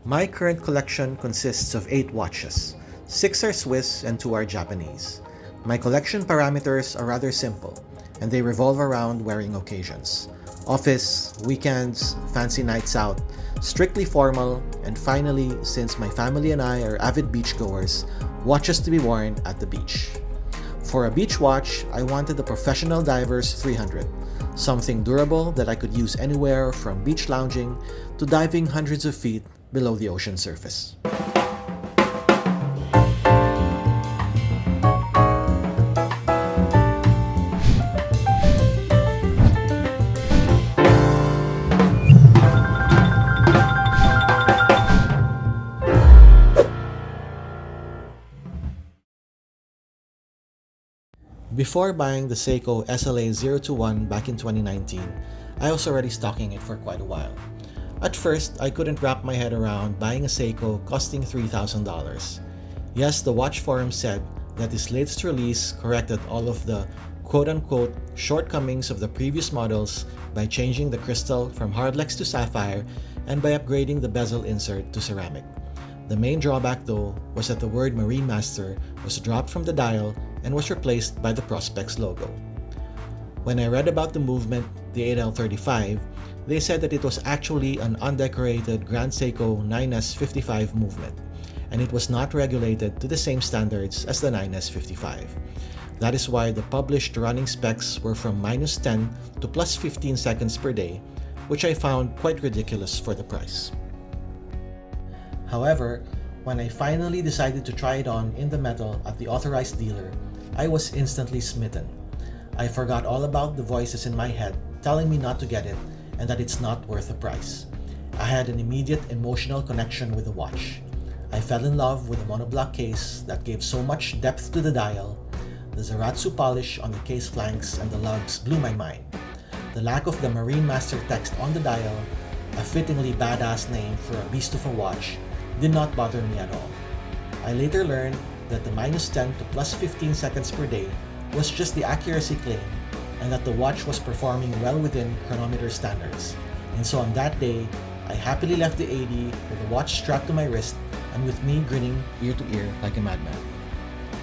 My current collection consists of 8 watches. 6 are Swiss and 2 are Japanese. My collection parameters are rather simple, and they revolve around wearing occasions. Office, weekends, fancy nights out, strictly formal, and finally, since my family and I are avid beachgoers, watches to be worn at the beach. For a beach watch, I wanted the Professional Divers 300, something durable that I could use anywhere from beach lounging to diving hundreds of feet below the ocean surface. Before buying the Seiko SLA021 back in 2019, I was already stalking it for quite a while. At first, I couldn't wrap my head around buying a Seiko costing $3,000. Yes, the watch forum said that this latest release corrected all of the quote-unquote shortcomings of the previous models by changing the crystal from hardlex to sapphire and by upgrading the bezel insert to ceramic. The main drawback though was that the word MarineMaster was dropped from the dial and was replaced by the Prospex logo. When I read about the movement, the 8L35, they said that it was actually an undecorated Grand Seiko 9S55 movement, and it was not regulated to the same standards as the 9S55. That is why the published running specs were from -10 to +15 seconds per day, which I found quite ridiculous for the price. However, when I finally decided to try it on in the metal at the authorized dealer, I was instantly smitten. I forgot all about the voices in my head telling me not to get it and that it's not worth the price. I had an immediate emotional connection with the watch. I fell in love with the monoblock case that gave so much depth to the dial. The Zaratsu polish on the case flanks and the lugs blew my mind. The lack of the MarineMaster text on the dial, a fittingly badass name for a beast of a watch, did not bother me at all. I later learned that the -10 to +15 seconds per day was just the accuracy claim and that the watch was performing well within chronometer standards. And so on that day, I happily left the 80 with the watch strapped to my wrist and with me grinning ear to ear like a madman.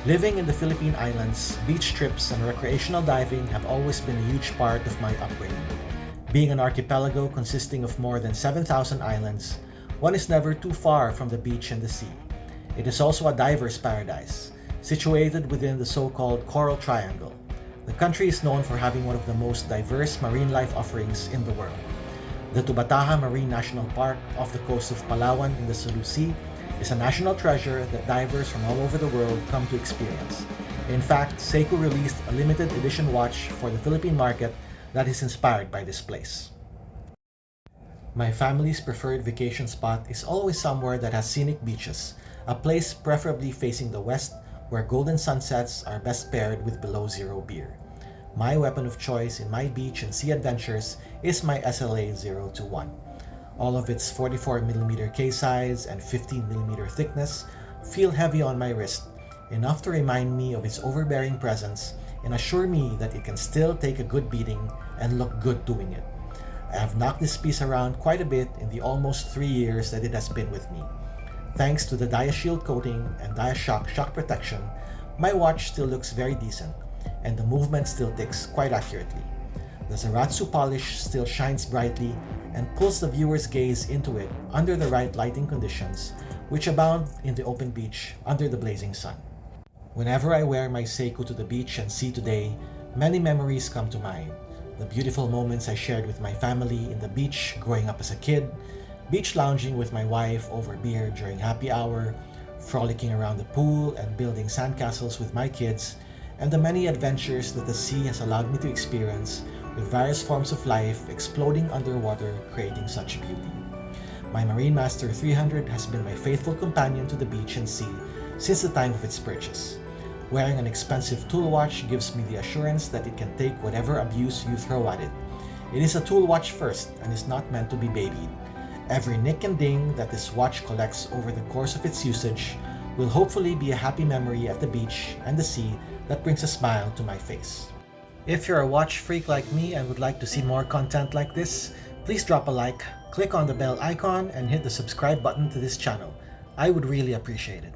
Living in the Philippine Islands, beach trips and recreational diving have always been a huge part of my upbringing. Being an archipelago consisting of more than 7,000 islands, one is never too far from the beach and the sea. It is also a diver's paradise, situated within the so-called Coral Triangle. The country is known for having one of the most diverse marine life offerings in the world. The Tubataha Marine National Park off the coast of Palawan in the Sulu Sea is a national treasure that divers from all over the world come to experience. In fact, Seiko released a limited edition watch for the Philippine market that is inspired by this place. My family's preferred vacation spot is always somewhere that has scenic beaches, a place preferably facing the west where golden sunsets are best paired with below-zero beer. My weapon of choice in my beach and sea adventures is my SLA021. All of its 44mm case size and 15mm thickness feel heavy on my wrist, enough to remind me of its overbearing presence and assure me that it can still take a good beating and look good doing it. I have knocked this piece around quite a bit in the almost 3 years that it has been with me. Thanks to the DiaShield coating and DiaShock shock protection, my watch still looks very decent, and the movement still ticks quite accurately. The Zaratsu polish still shines brightly and pulls the viewer's gaze into it under the right lighting conditions, which abound in the open beach under the blazing sun. Whenever I wear my Seiko to the beach and sea today, many memories come to mind. The beautiful moments I shared with my family in the beach growing up as a kid, beach lounging with my wife over beer during happy hour, frolicking around the pool and building sandcastles with my kids, and the many adventures that the sea has allowed me to experience with various forms of life exploding underwater, creating such beauty. My MarineMaster 300 has been my faithful companion to the beach and sea since the time of its purchase. Wearing an expensive tool watch gives me the assurance that it can take whatever abuse you throw at it. It is a tool watch first and is not meant to be babied. Every nick and ding that this watch collects over the course of its usage will hopefully be a happy memory at the beach and the sea that brings a smile to my face. If you're a watch freak like me and would like to see more content like this, please drop a like, Click on the bell icon and hit the subscribe button to this channel. I would really appreciate it.